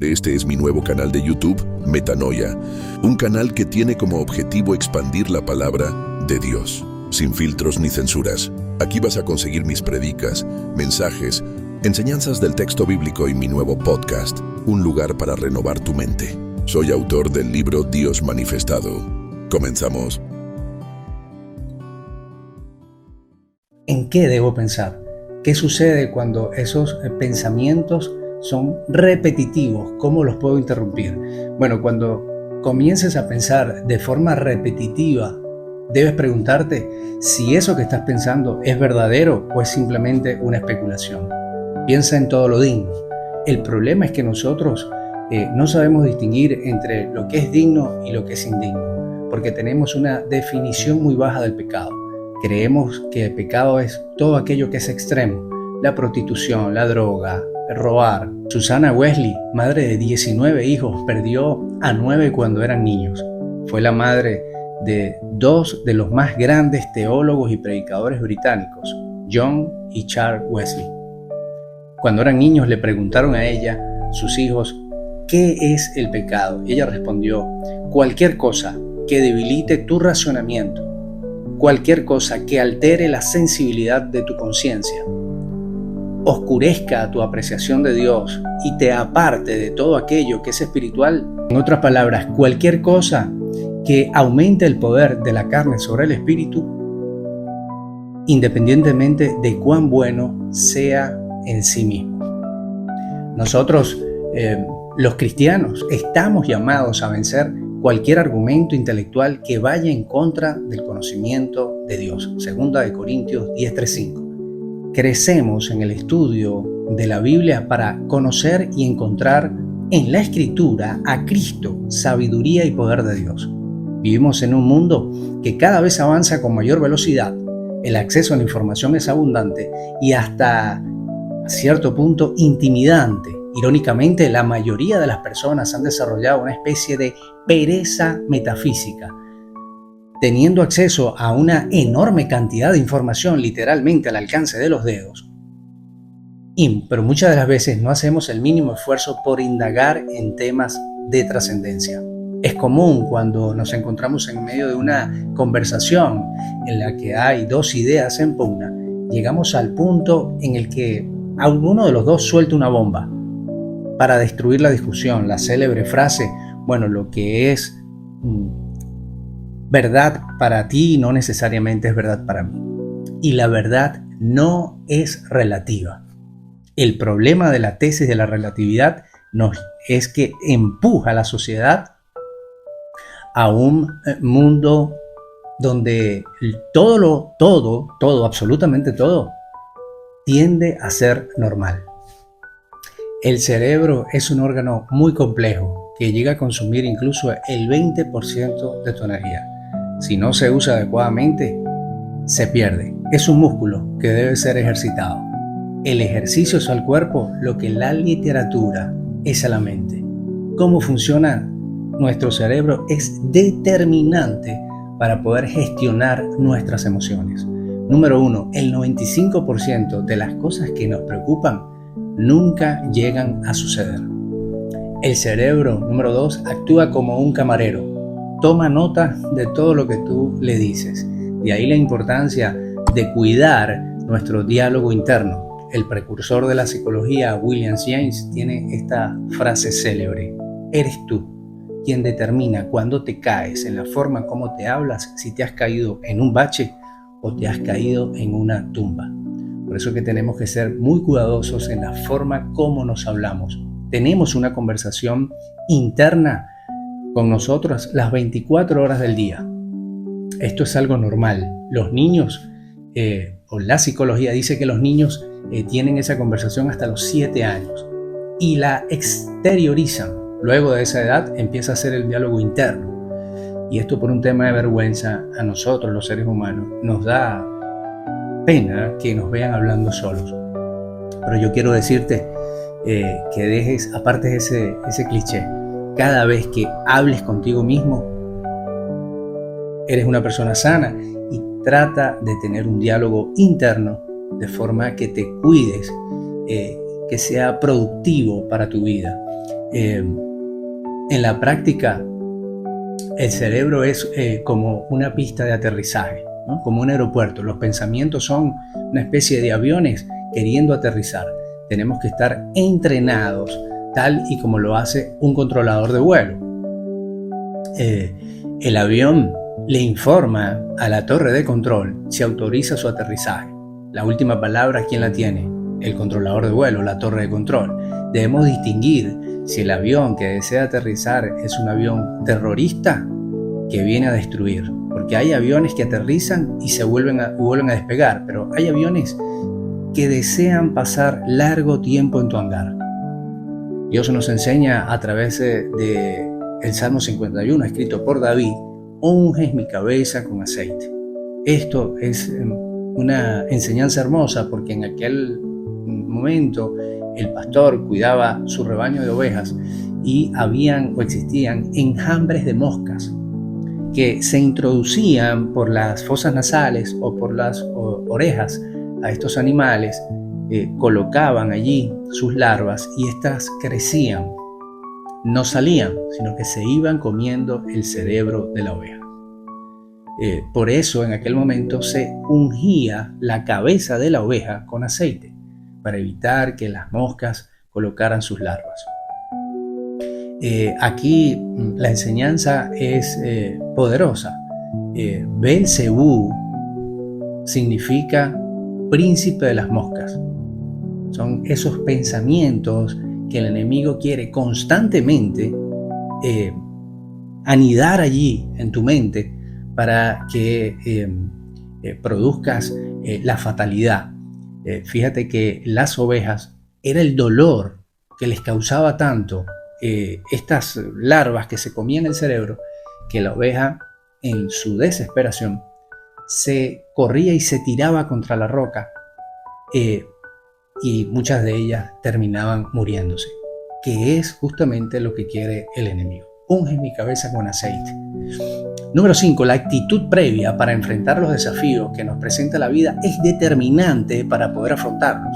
Este es mi nuevo canal de YouTube, Metanoia, un canal que tiene como objetivo expandir la palabra de Dios, sin filtros ni censuras. Aquí vas a conseguir mis predicas, mensajes, enseñanzas del texto bíblico y mi nuevo podcast, un lugar para renovar tu mente. Soy autor del libro Dios Manifestado. Comenzamos. ¿En qué debo pensar? ¿Qué sucede cuando esos pensamientos son repetitivos? ¿Cómo los puedo interrumpir? Bueno, cuando comiences a pensar de forma repetitiva, debes preguntarte si eso que estás pensando es verdadero o es simplemente una especulación. Piensa en todo lo digno. El problema es que nosotros no sabemos distinguir entre lo que es digno y lo que es indigno, porque tenemos una definición muy baja del pecado. Creemos que el pecado es todo aquello que es extremo: la prostitución, la droga, robar. Susanna Wesley, madre de 19 hijos, perdió a 9 cuando eran niños. Fue la madre de 2 de los más grandes teólogos y predicadores británicos, John y Charles Wesley. Cuando eran niños le preguntaron a ella, sus hijos, ¿qué es el pecado? Y ella respondió: cualquier cosa que debilite tu razonamiento, cualquier cosa que altere la sensibilidad de tu conciencia, oscurezca tu apreciación de Dios y te aparte de todo aquello que es espiritual. En otras palabras, cualquier cosa que aumente el poder de la carne sobre el espíritu, independientemente de cuán bueno sea en sí mismo. Nosotros, los cristianos, estamos llamados a vencer cualquier argumento intelectual que vaya en contra del conocimiento de Dios. 2 Corintios 10:3-5. Crecemos en el estudio de la Biblia para conocer y encontrar en la Escritura a Cristo, sabiduría y poder de Dios. Vivimos en un mundo que cada vez avanza con mayor velocidad. El acceso a la información es abundante y hasta a cierto punto intimidante. Irónicamente, la mayoría de las personas han desarrollado una especie de pereza metafísica, teniendo acceso a una enorme cantidad de información literalmente al alcance de los dedos. Pero muchas de las veces no hacemos el mínimo esfuerzo por indagar en temas de trascendencia. Es común cuando nos encontramos en medio de una conversación en la que hay 2 ideas en pugna, llegamos al punto en el que alguno de los dos suelta una bomba para destruir la discusión. La célebre frase: bueno, lo que es verdad para ti no necesariamente es verdad para mí. Y la verdad no es relativa. El problema de la tesis de la relatividad es que empuja a la sociedad a un mundo donde todo, absolutamente todo, tiende a ser normal. El cerebro es un órgano muy complejo que llega a consumir incluso el 20% de tu energía. Si no se usa adecuadamente, se pierde. Es un músculo que debe ser ejercitado. El ejercicio es al cuerpo lo que la literatura es a la mente. Cómo funciona nuestro cerebro es determinante para poder gestionar nuestras emociones. Número 1, el 95% de las cosas que nos preocupan nunca llegan a suceder. El cerebro, número 2, actúa como un camarero. Toma nota de todo lo que tú le dices. De ahí la importancia de cuidar nuestro diálogo interno. El precursor de la psicología, William James, tiene esta frase célebre: eres tú quien determina cuando te caes, en la forma como te hablas, si te has caído en un bache o te has caído en una tumba. Por eso es que tenemos que ser muy cuidadosos en la forma como nos hablamos. Tenemos una conversación interna con nosotros las 24 horas del día. Esto es algo normal. Los niños, o la psicología dice que los niños tienen esa conversación hasta los 7 años y la exteriorizan. Luego de esa edad empieza a ser el diálogo interno. Y esto, por un tema de vergüenza, a nosotros los seres humanos nos da pena que nos vean hablando solos. Pero yo quiero decirte que dejes aparte ese cliché. Cada vez que hables contigo mismo, eres una persona sana y trata de tener un diálogo interno de forma que te cuides, que sea productivo para tu vida. En la práctica, el cerebro es como una pista de aterrizaje, ¿no? Como un aeropuerto. Los pensamientos son una especie de aviones queriendo aterrizar. Tenemos que estar entrenados, tal y como lo hace un controlador de vuelo. El avión le informa a la torre de control si autoriza su aterrizaje. La última palabra, ¿quién la tiene? El controlador de vuelo, la torre de control. Debemos distinguir si el avión que desea aterrizar es un avión terrorista que viene a destruir. Porque hay aviones que aterrizan y se vuelven a despegar, pero hay aviones que desean pasar largo tiempo en tu hangar. Dios nos enseña a través de el Salmo 51, escrito por David: unges mi cabeza con aceite. Esto es una enseñanza hermosa, porque en aquel momento el pastor cuidaba su rebaño de ovejas y habían o existían enjambres de moscas que se introducían por las fosas nasales o por las orejas a estos animales, colocaban allí sus larvas y estas crecían. No salían, sino que se iban comiendo el cerebro de la oveja. Por eso en aquel momento se ungía la cabeza de la oveja con aceite, para evitar que las moscas colocaran sus larvas. Aquí la enseñanza es poderosa. Belcebú significa príncipe de las moscas. Son esos pensamientos que el enemigo quiere constantemente anidar allí en tu mente para que produzcas la fatalidad. Fíjate que las ovejas era el dolor que les causaba tanto estas larvas que se comían el cerebro, que la oveja en su desesperación se corría y se tiraba contra la roca, y muchas de ellas terminaban muriéndose, que es justamente lo que quiere el enemigo. Unge mi cabeza con aceite. Número 5. La actitud previa para enfrentar los desafíos que nos presenta la vida es determinante para poder afrontarlos.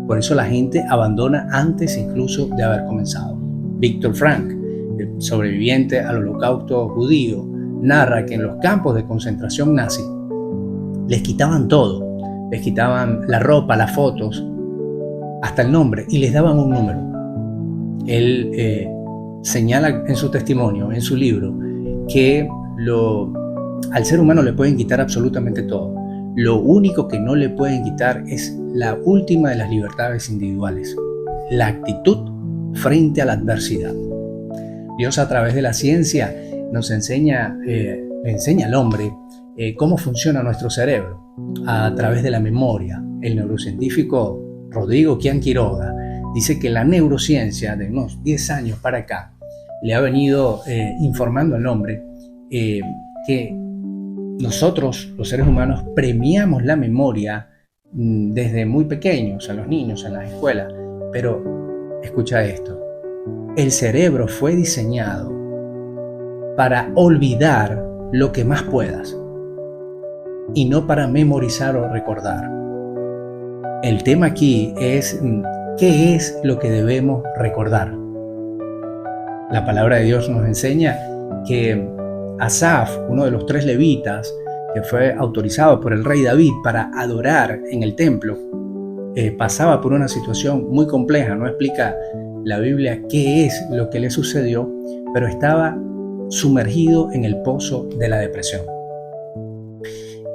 Por eso la gente abandona antes incluso de haber comenzado. Viktor Frankl, el sobreviviente al holocausto judío, narra que en los campos de concentración nazi les quitaban todo. Les quitaban la ropa, las fotos, hasta el nombre, y les daban un número. Él señala en su testimonio, en su libro, que al ser humano le pueden quitar absolutamente todo. Lo único que no le pueden quitar es la última de las libertades individuales: la actitud frente a la adversidad. Dios, a través de la ciencia, nos enseña, le enseña al hombre cómo funciona nuestro cerebro a través de la memoria. El neurocientífico Rodrigo Quian Quiroga dice que la neurociencia de unos 10 años para acá le ha venido informando al hombre que nosotros, los seres humanos, premiamos la memoria desde muy pequeños, a los niños, en las escuelas. Pero escucha esto: el cerebro fue diseñado para olvidar lo que más puedas y no para memorizar o recordar. El tema aquí es ¿qué es lo que debemos recordar? La palabra de Dios nos enseña que Asaf, uno de los 3 levitas que fue autorizado por el rey David para adorar en el templo, pasaba por una situación muy compleja. No explica la Biblia qué es lo que le sucedió, pero estaba sumergido en el pozo de la depresión.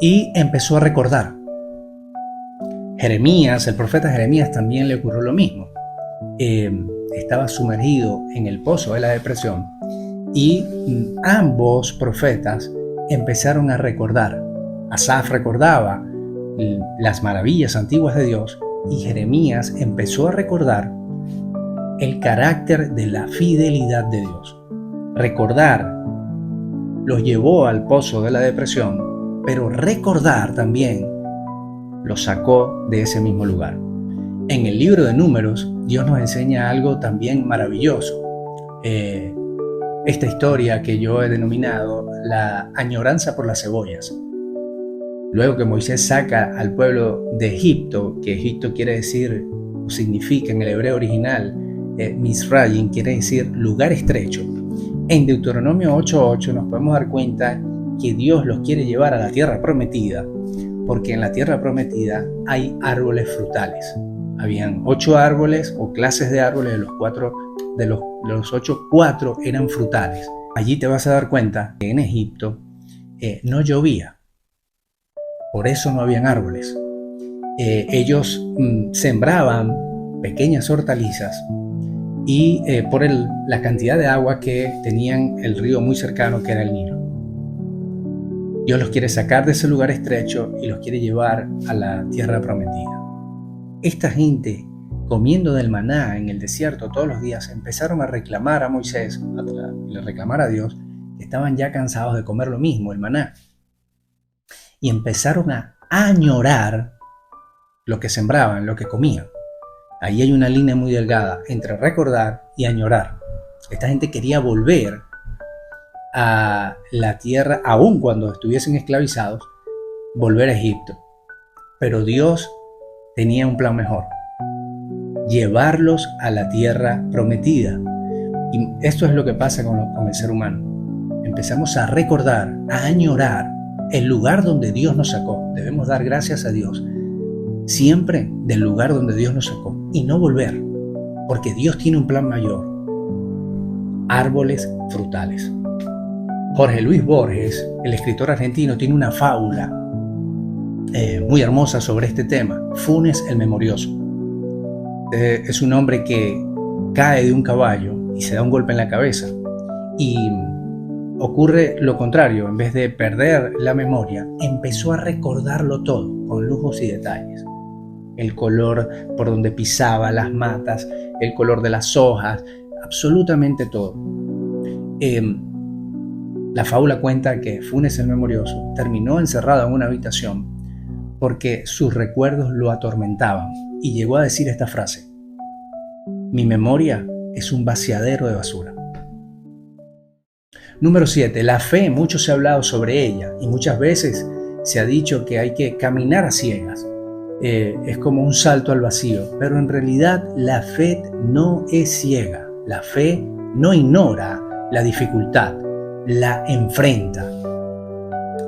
Y empezó a recordar. Jeremías, el profeta Jeremías, también le ocurrió lo mismo. Estaba sumergido en el pozo de la depresión y ambos profetas empezaron a recordar. Asaf recordaba las maravillas antiguas de Dios y Jeremías empezó a recordar el carácter de la fidelidad de Dios. Recordar los llevó al pozo de la depresión, pero recordar también los sacó de ese mismo lugar. En el libro de Números, Dios nos enseña algo también maravilloso. Esta historia que yo he denominado la añoranza por las cebollas. Luego que Moisés saca al pueblo de Egipto, que Egipto quiere decir o significa en el hebreo original Misraim quiere decir lugar estrecho. En Deuteronomio 8:8 nos podemos dar cuenta que Dios los quiere llevar a la tierra prometida, porque en la tierra prometida hay árboles frutales. Habían 8 árboles o clases de árboles, de los 8, 4 eran frutales. Allí te vas a dar cuenta que en Egipto no llovía, por eso no habían árboles. Ellos sembraban pequeñas hortalizas y por la cantidad de agua que tenían el río muy cercano, que era el Nilo. Dios los quiere sacar de ese lugar estrecho y los quiere llevar a la tierra prometida. Esta gente, comiendo del maná en el desierto todos los días, empezaron a reclamar a Moisés, a reclamar a Dios, que estaban ya cansados de comer lo mismo, el maná. Y empezaron a añorar lo que sembraban, lo que comían. Ahí hay una línea muy delgada entre recordar y añorar. Esta gente quería volver a la tierra, aun cuando estuviesen esclavizados, volver a Egipto. Pero Dios tenía un plan mejor: llevarlos a la tierra prometida. Y esto es lo que pasa con el ser humano. Empezamos a recordar, a añorar el lugar donde Dios nos sacó. Debemos dar gracias a Dios siempre del lugar donde Dios nos sacó y no volver, porque Dios tiene un plan mayor: árboles frutales. Jorge Luis Borges, el escritor argentino, tiene una fábula muy hermosa sobre este tema. Funes el Memorioso. Es un hombre que cae de un caballo y se da un golpe en la cabeza, y ocurre lo contrario. En vez de perder la memoria, empezó a recordarlo todo con lujos y detalles: el color por donde pisaba las matas, el color de las hojas, absolutamente todo. La fábula cuenta que Funes el Memorioso terminó encerrado en una habitación porque sus recuerdos lo atormentaban, y llegó a decir esta frase: mi memoria es un vaciadero de basura. Número 7. La fe. Mucho se ha hablado sobre ella y muchas veces se ha dicho que hay que caminar a ciegas. Es como un salto al vacío, pero en realidad la fe no es ciega. La fe no ignora la dificultad, la enfrenta.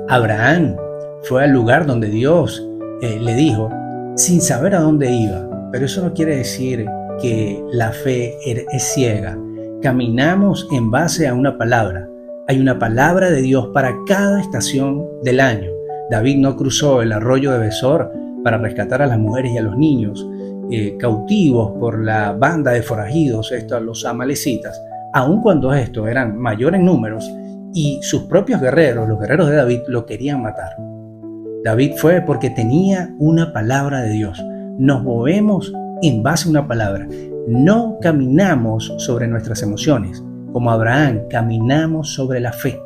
Abraham fue al lugar donde Dios le dijo, sin saber a dónde iba, pero eso no quiere decir que la fe es ciega. Caminamos en base a una palabra. Hay una palabra de Dios para cada estación del año. David no cruzó el arroyo de Besor para rescatar a las mujeres y a los niños cautivos por la banda de forajidos, los amalecitas, aun cuando estos eran mayores en números y sus propios guerreros, los guerreros de David, lo querían matar. David fue porque tenía una palabra de Dios. Nos movemos en base a una palabra. No caminamos sobre nuestras emociones. Como Abraham, caminamos sobre la fe.